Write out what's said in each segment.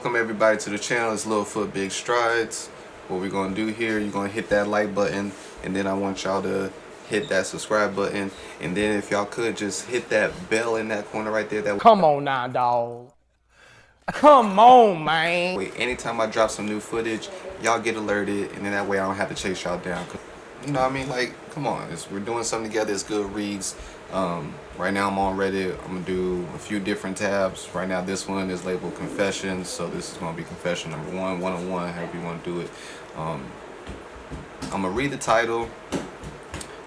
Welcome everybody to the channel. It's Little Foot Big Strides. What we're gonna do here, you're gonna hit that like button, and then I want y'all to hit that subscribe button, and then if y'all could just hit that bell in that corner right there. Come on now, dog. Come on, man. Wait, anytime I drop some new footage, y'all get alerted, and then that way I don't have to chase y'all down. You know what I mean? Like, come on, we're doing something together. It's good reads. Right now I'm on Reddit. I'm gonna do a few different tabs. Right now this one is labeled Confessions, so this is gonna be confession number 1, 101, however you want to do it. I'm gonna read the title.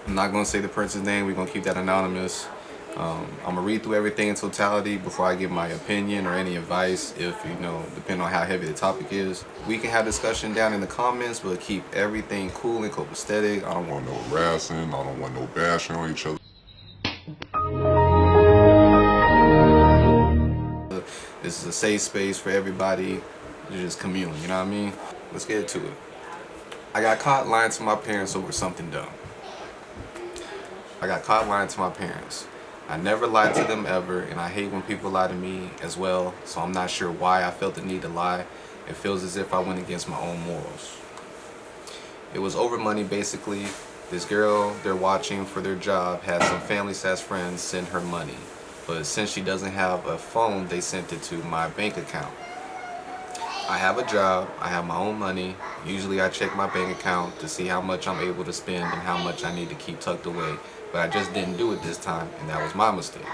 I'm not gonna say the person's name. We're gonna keep that anonymous. I'm gonna read through everything in totality before I give my opinion or any advice, if you know, depending on how heavy the topic is. We can have discussion down in the comments, but keep everything cool and copacetic. I don't want no harassing. I don't want no bashing on each other. This is a safe space for everybody to just commune, you know what I mean? Let's get to it. I got caught lying to my parents over something dumb. I got caught lying to my parents. I never lied to them ever, and I hate when people lie to me as well, so I'm not sure why I felt the need to lie. It feels as if I went against my own morals. It was over money, basically. This girl they're watching for their job had some family-sized friends send her money, but since she doesn't have a phone, they sent it to my bank account. I have a job, I have my own money. Usually I check my bank account to see how much I'm able to spend and how much I need to keep tucked away, but I just didn't do it this time, and that was my mistake.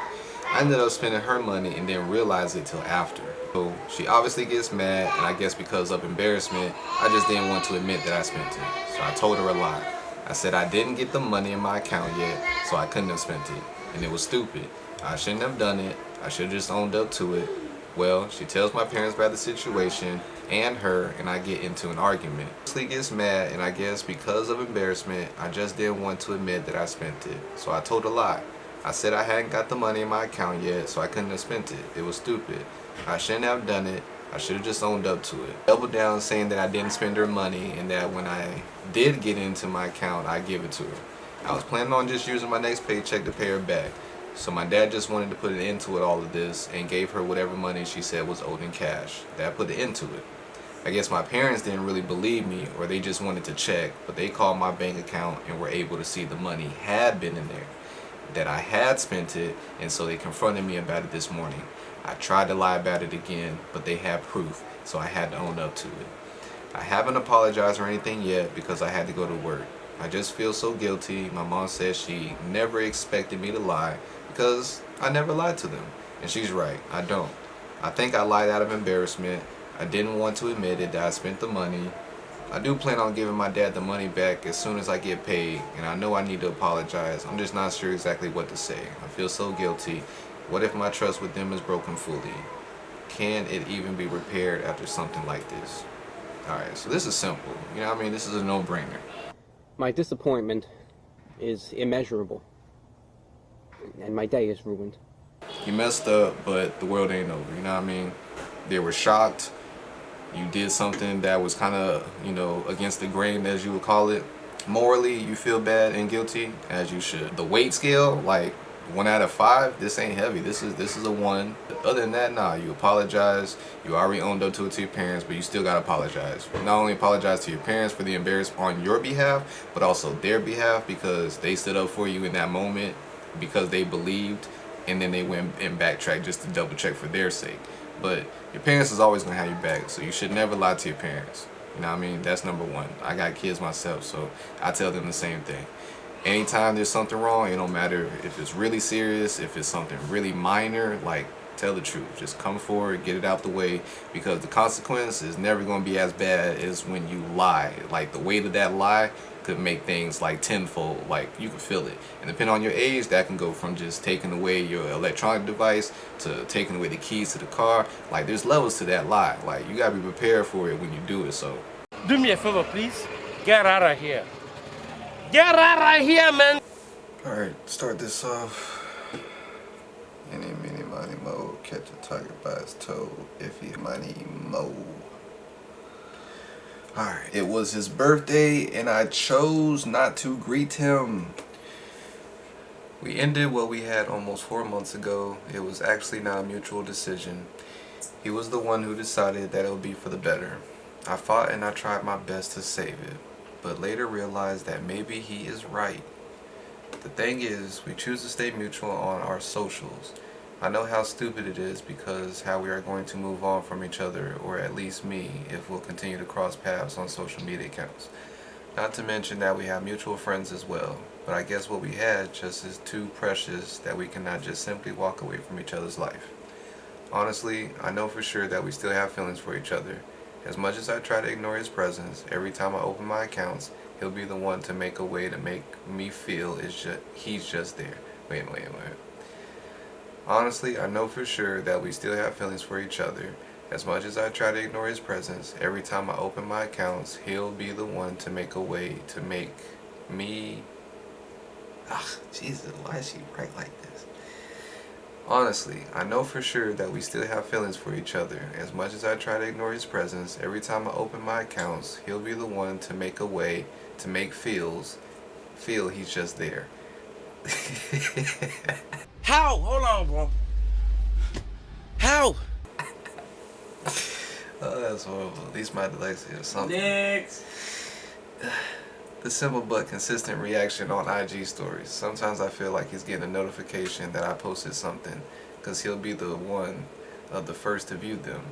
I ended up spending her money and didn't realize it till after. So she obviously gets mad, and I guess because of embarrassment, I just didn't want to admit that I spent it. So I told her a lie. I said I didn't get the money in my account yet, so I couldn't have spent it, and it was stupid. I shouldn't have done it. I should have just owned up to it. Well, she tells my parents about the situation and her, and I get into an argument. She gets mad, and I guess because of embarrassment, I just didn't want to admit that I spent it. So I told a lie. I said I hadn't got the money in my account yet, so I couldn't have spent it. It was stupid. I shouldn't have done it. I should have just owned up to it. Doubled down saying that I didn't spend her money, and that when I did get into my account, I'd give it to her. I was planning on just using my next paycheck to pay her back. So my dad just wanted to put an end to all of this and gave her whatever money she said was owed in cash. That put an end to it. I guess my parents didn't really believe me, or they just wanted to check, but they called my bank account and were able to see the money had been in there, that I had spent it, and so they confronted me about it this morning. I tried to lie about it again, but they had proof, so I had to own up to it. I haven't apologized or anything yet because I had to go to work. I just feel so guilty. My mom says she never expected me to lie because I never lied to them. And she's right, I don't. I think I lied out of embarrassment. I didn't want to admit it that I spent the money. I do plan on giving my dad the money back as soon as I get paid, and I know I need to apologize. I'm just not sure exactly what to say. I feel so guilty. What if my trust with them is broken fully? Can it even be repaired after something like this? Alright, so this is simple. You know what I mean? This is a no-brainer. My disappointment is immeasurable, and my day is ruined. You messed up, but the world ain't over, you know what I mean? They were shocked. You did something that was kind of, you know, against the grain, as you would call it. Morally, you feel bad and guilty, as you should. The weight scale, like 1 out of 5, this ain't heavy. This is a 1. Other than that, nah, you apologize. You already owned up to it to your parents, but you still gotta apologize. Not only apologize to your parents for the embarrassment on your behalf, but also their behalf, because they stood up for you in that moment because they believed, and then they went and backtracked just to double check for their sake. But your parents is always gonna have your back, so you should never lie to your parents. You know what I mean? That's number 1. I got kids myself, so I tell them the same thing. Anytime there's something wrong, it don't matter if it's really serious, if it's something really minor, like, tell the truth. Just come forward, get it out the way, because the consequence is never going to be as bad as when you lie. Like, the weight of that lie could make things like tenfold, like you can feel it. And depending on your age, that can go from just taking away your electronic device to taking away the keys to the car. Like, there's levels to that lie. Like, you got to be prepared for it when you do it. So Do me a favor, please. Get out of here. Get out of here, man. alright, start this off. Any, mini, money, mo. Catch a tiger by its toe. Iffy, money, mo. Alright, it was his birthday and I chose not to greet him. We ended what we had almost 4 months ago. It was actually not a mutual decision. He was the one who decided that it would be for the better. I fought and I tried my best to save it, but later realized that maybe he is right. The thing is, we choose to stay mutual on our socials. I know how stupid it is because how we are going to move on from each other, or at least me, if we'll continue to cross paths on social media accounts. Not to mention that we have mutual friends as well, but I guess what we had just is too precious that we cannot just simply walk away from each other's life. Honestly, I know for sure that we still have feelings for each other. As much as I try to ignore his presence, every time I open my accounts, he'll be the one to make a way to make me feel he's just there. Wait. Honestly, I know for sure that we still have feelings for each other. As much as I try to ignore his presence, every time I open my accounts, he'll be the one to make a way to make me... Jesus, why is she right like this? Honestly, I know for sure that we still have feelings for each other. As much as I try to ignore his presence, every time I open my accounts, he'll be the one to make a way to make feel he's just there. How? Hold on, bro. How? Oh, that's horrible. At least my dyslexia or something. Next. The simple but consistent reaction on IG stories. Sometimes I feel like he's getting a notification that I posted something, because he'll be the one of the first to view them.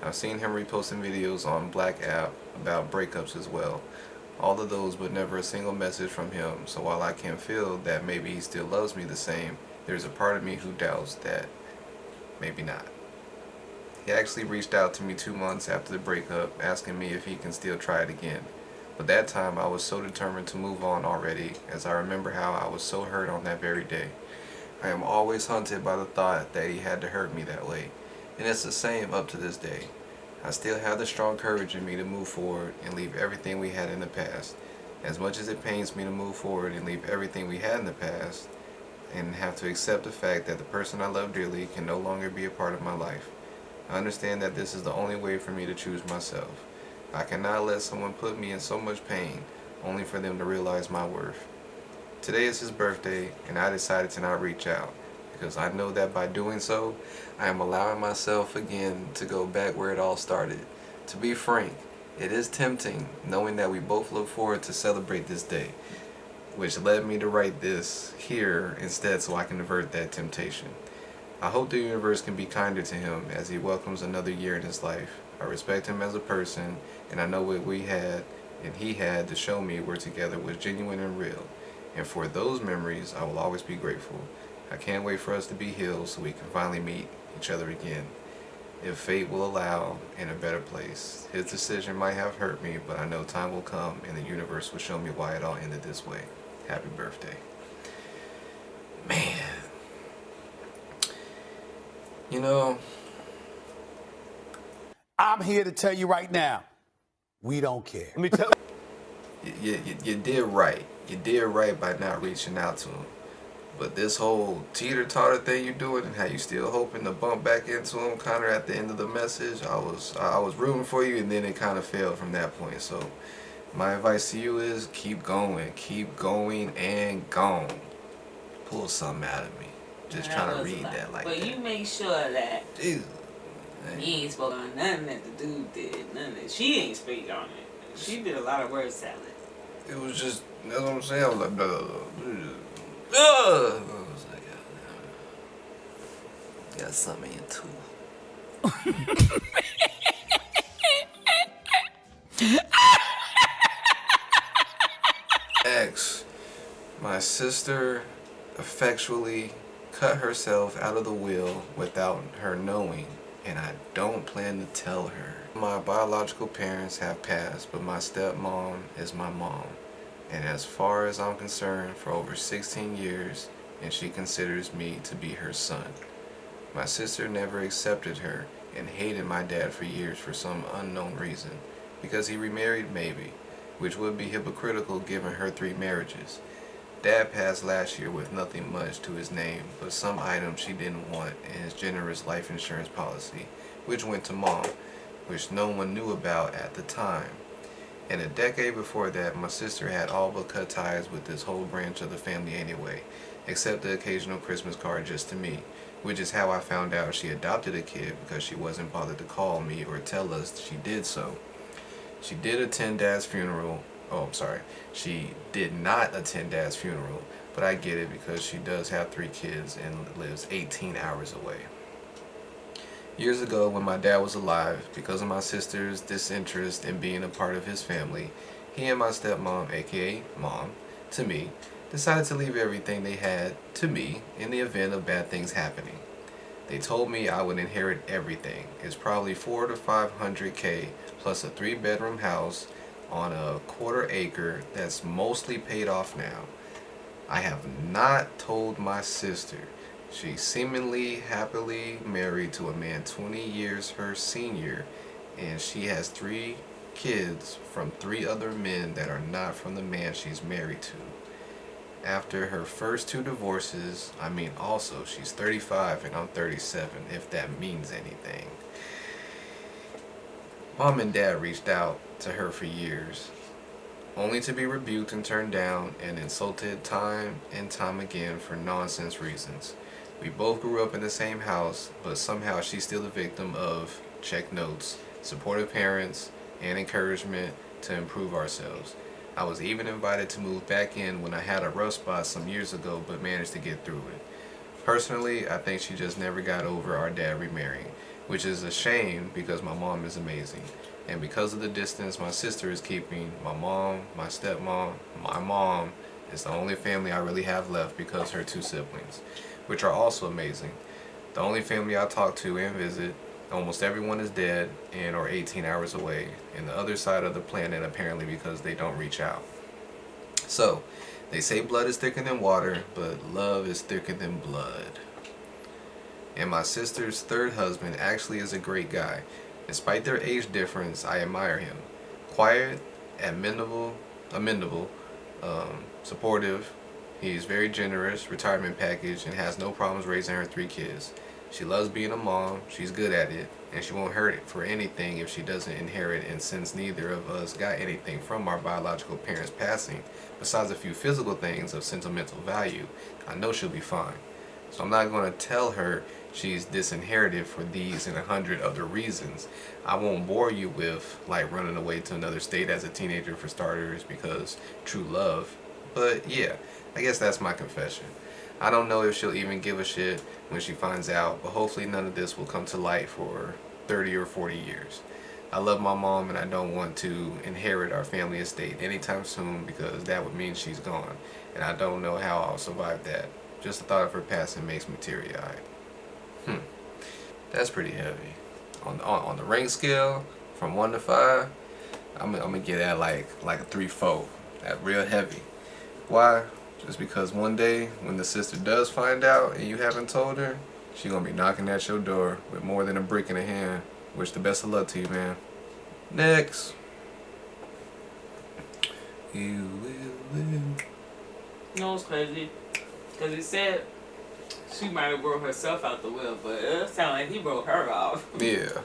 I've seen him reposting videos on Black app about breakups as well. All of those, but never a single message from him. So while I can feel that maybe he still loves me the same, there's a part of me who doubts that maybe not. He actually reached out to me 2 months after the breakup, asking me if he can still try it again. But that time I was so determined to move on already, as I remember how I was so hurt on that very day. I am always haunted by the thought that he had to hurt me that way, and it's the same up to this day. I still have the strong courage in me to move forward and leave everything we had in the past. As much as it pains me to move forward and leave everything we had in the past, and have to accept the fact that the person I love dearly can no longer be a part of my life. I understand that this is the only way for me to choose myself. I cannot let someone put me in so much pain, only for them to realize my worth. Today is his birthday, and I decided to not reach out, because I know that by doing so, I am allowing myself again to go back where it all started. To be frank, it is tempting, knowing that we both look forward to celebrate this day, which led me to write this here instead so I can avert that temptation. I hope the universe can be kinder to him as he welcomes another year in his life. I respect him as a person, and I know what we had and he had to show me we're together was genuine and real. And for those memories, I will always be grateful. I can't wait for us to be healed so we can finally meet each other again, if fate will allow, in a better place. His decision might have hurt me, but I know time will come and the universe will show me why it all ended this way. Happy birthday. Man. You know, I'm here to tell you right now, we don't care. Let me tell you did right. You did right by not reaching out to him. But this whole teeter-totter thing you're doing and how you still hoping to bump back into him kind of at the end of the message, I was rooting for you, and then it kind of failed from that point. So my advice to you is keep going and gone. Pull something out of me. Just trying to read that like but that. You make sure that Jesus. you ain't spoke on nothing that the dude did. None that she ain't speak on it. She did a lot of word salad. It was just, that's what I'm saying. I was like, blah, blah, blah. I was like, got something in your tooth. X, my sister effectually cut herself out of the will without her knowing, and I don't plan to tell her. My biological parents have passed, but my stepmom is my mom, and as far as I'm concerned, for over 16 years, and she considers me to be her son. My sister never accepted her and hated my dad for years for some unknown reason, because he remarried maybe, which would be hypocritical given her 3 marriages. Dad passed last year with nothing much to his name, but some items she didn't want in his generous life insurance policy, which went to Mom, which no one knew about at the time. And a decade before that, my sister had all but cut ties with this whole branch of the family anyway, except the occasional Christmas card just to me, which is how I found out she adopted a kid because she wasn't bothered to call me or tell us she did so. She did attend Dad's funeral. Oh, I'm sorry. She did not attend Dad's funeral, but I get it because she does have 3 kids and lives 18 hours away. Years ago, when my dad was alive, because of my sister's disinterest in being a part of his family, he and my stepmom, aka Mom, to me, decided to leave everything they had to me in the event of bad things happening. They told me I would inherit everything. It's probably 400 to 500K plus a 3-bedroom house on a 1/4 acre that's mostly paid off now. I have not told my sister. She's seemingly happily married to a man 20 years her senior, and she has 3 kids from 3 other men that are not from the man she's married to. After her first 2 divorces, also she's 35 and I'm 37, if that means anything. Mom and Dad reached out to her for years, only to be rebuked and turned down and insulted time and time again for nonsense reasons. We both grew up in the same house, but somehow she's still the victim of check notes, supportive parents, and encouragement to improve ourselves. I was even invited to move back in when I had a rough spot some years ago, but managed to get through it. Personally, I think she just never got over our dad remarrying, which is a shame because my mom is amazing. And because of the distance my sister is keeping, my mom, my stepmom, my mom is the only family I really have left because her 2 siblings, which are also amazing. The only family I talk to and visit, almost everyone is dead and or 18 hours away, and the other side of the planet apparently because they don't reach out. So, they say blood is thicker than water, but love is thicker than blood. And my sister's 3rd husband actually is a great guy. Despite their age difference, I admire him. Quiet, amendable, supportive. He's very generous, retirement package, and has no problems raising her 3 kids. She loves being a mom, she's good at it, and she won't hurt it for anything if she doesn't inherit, and since neither of us got anything from our biological parents passing, besides a few physical things of sentimental value, I know she'll be fine. So I'm not going to tell her she's disinherited for these and 100 other reasons. I won't bore you with like running away to another state as a teenager for starters because true love. But yeah, I guess that's my confession. I don't know if she'll even give a shit when she finds out, but hopefully none of this will come to light for 30 or 40 years. I love my mom and I don't want to inherit our family estate anytime soon because that would mean she's gone. And I don't know how I'll survive that. Just the thought of her passing makes me teary-eyed. That's pretty heavy. On the rank scale, from 1 to 5, I'm gonna get that like a 3-4. That real heavy. Why? Just because one day when the sister does find out and you haven't told her, she gonna be knocking at your door with more than a brick in her hand. Wish the best of luck to you, man. Next. You will live. You know what's crazy? Because he said she might have broke herself out the will, but it sounded like he broke her off. Yeah.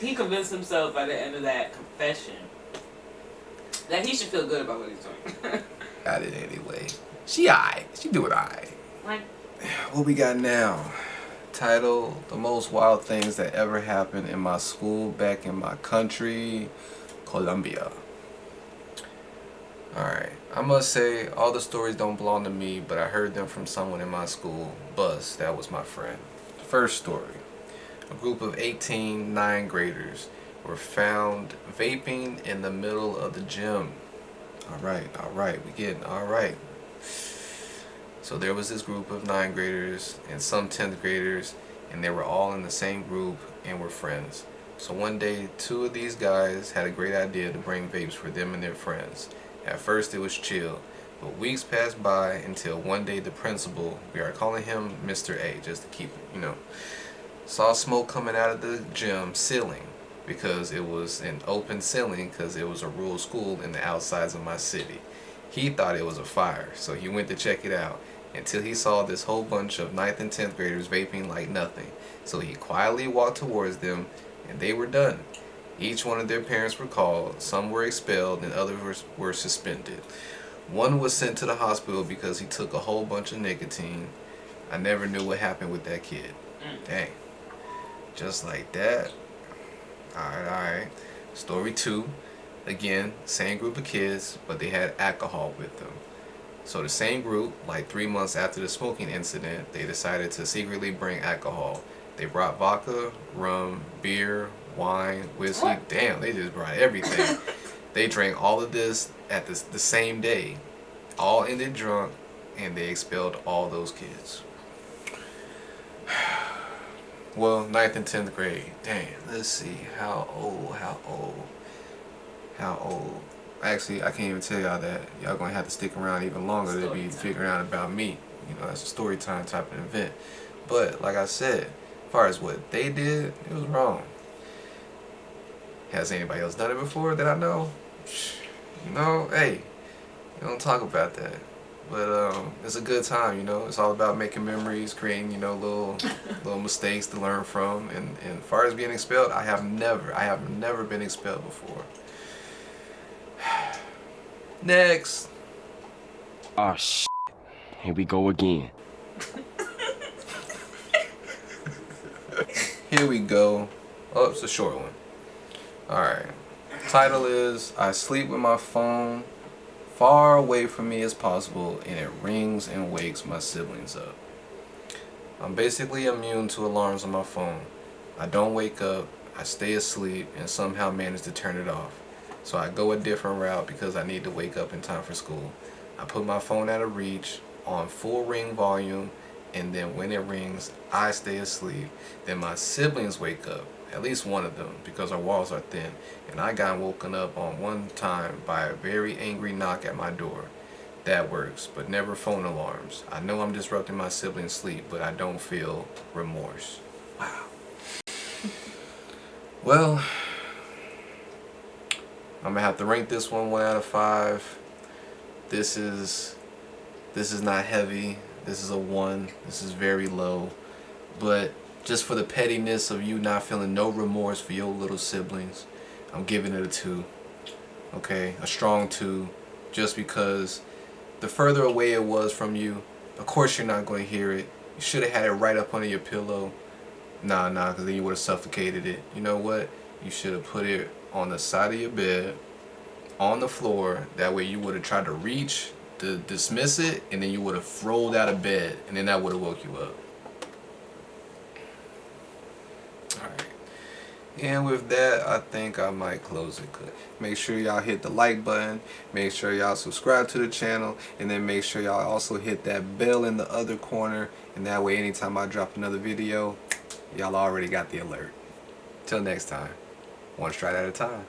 He convinced himself by the end of that confession that he should feel good about what he's doing. Got it anyway. She alright. She doing alright. Like, What we got now? Title: The Most Wild Things That Ever Happened in My School Back in My Country, Colombia. Alright, I must say, all the stories don't belong to me, but I heard them from someone in my school, Buzz, that was my friend. First story. A group of 18 9th graders were found vaping in the middle of the gym. Alright, we getting alright. So there was this group of 9th graders and some 10th graders, and they were all in the same group and were friends. So one day, 2 of these guys had a great idea to bring vapes for them and their friends. At first it was chill, but weeks passed by until one day the principal, we are calling him Mr. A just to keep it, saw smoke coming out of the gym ceiling because it was an open ceiling because it was a rural school in the outsides of my city. He thought it was a fire, so he went to check it out until he saw this whole bunch of 9th and 10th graders vaping like nothing. So he quietly walked towards them and they were done. Each one of their parents were called. Some were expelled and others were suspended. One was sent to the hospital because he took a whole bunch of nicotine. I never knew what happened with that kid. Dang. Just like that. Alright. Story 2. Again, same group of kids, but they had alcohol with them. So the same group, like 3 months after the smoking incident, they decided to secretly bring alcohol. They brought vodka, rum, beer, wine, whiskey. Damn, they just brought everything. They drank all of this at the same day. All ended drunk, and they expelled all those kids. Well, 9th and 10th grade. Dang, let's see. How old? Actually, I can't even tell y'all that. Y'all gonna have to stick around even longer to be figuring out about me. You know, that's a story time type of event. But, like I said, as far as what they did, it was wrong. Has anybody else done it before that I know? You know, hey, you don't talk about that. But it's a good time, you know. It's all about making memories, creating, you know, little mistakes to learn from. And as far as being expelled, I have never been expelled before. Next. Oh shit. Here we go again. Here we go. Oh, it's a short one. Alright. Title is I sleep with my phone far away from me as possible and it rings and wakes my siblings up. I'm basically immune to alarms on my phone. I don't wake up, I stay asleep and somehow manage to turn it off. So I go a different route because I need to wake up in time for school. I put my phone out of reach on full ring volume, and then when it rings, I stay asleep. Then my siblings wake up, at least one of them, because our walls are thin. And I got woken up on one time by a very angry knock at my door. That works, but never phone alarms. I know I'm disrupting my siblings' sleep, but I don't feel remorse. Wow. Well, I'm gonna have to rank this one 1 out of 5. This is not heavy. This is a 1. This is very low. But just for the pettiness of you not feeling no remorse for your little siblings, I'm giving it a 2. Okay, a strong 2. Just because the further away it was from you, of course you're not going to hear it. You should have had it right up under your pillow. Nah, because then you would have suffocated it. You know what? You should have put it on the side of your bed, on the floor. That way you would have tried to reach to dismiss it, and then you would have rolled out of bed, and then that would have woke you up. Alright. And with that, I think I might close it. Make sure y'all hit the like button. Make sure y'all subscribe to the channel. And then make sure y'all also hit that bell in the other corner. And that way, anytime I drop another video, y'all already got the alert. Till next time. One stride at a time.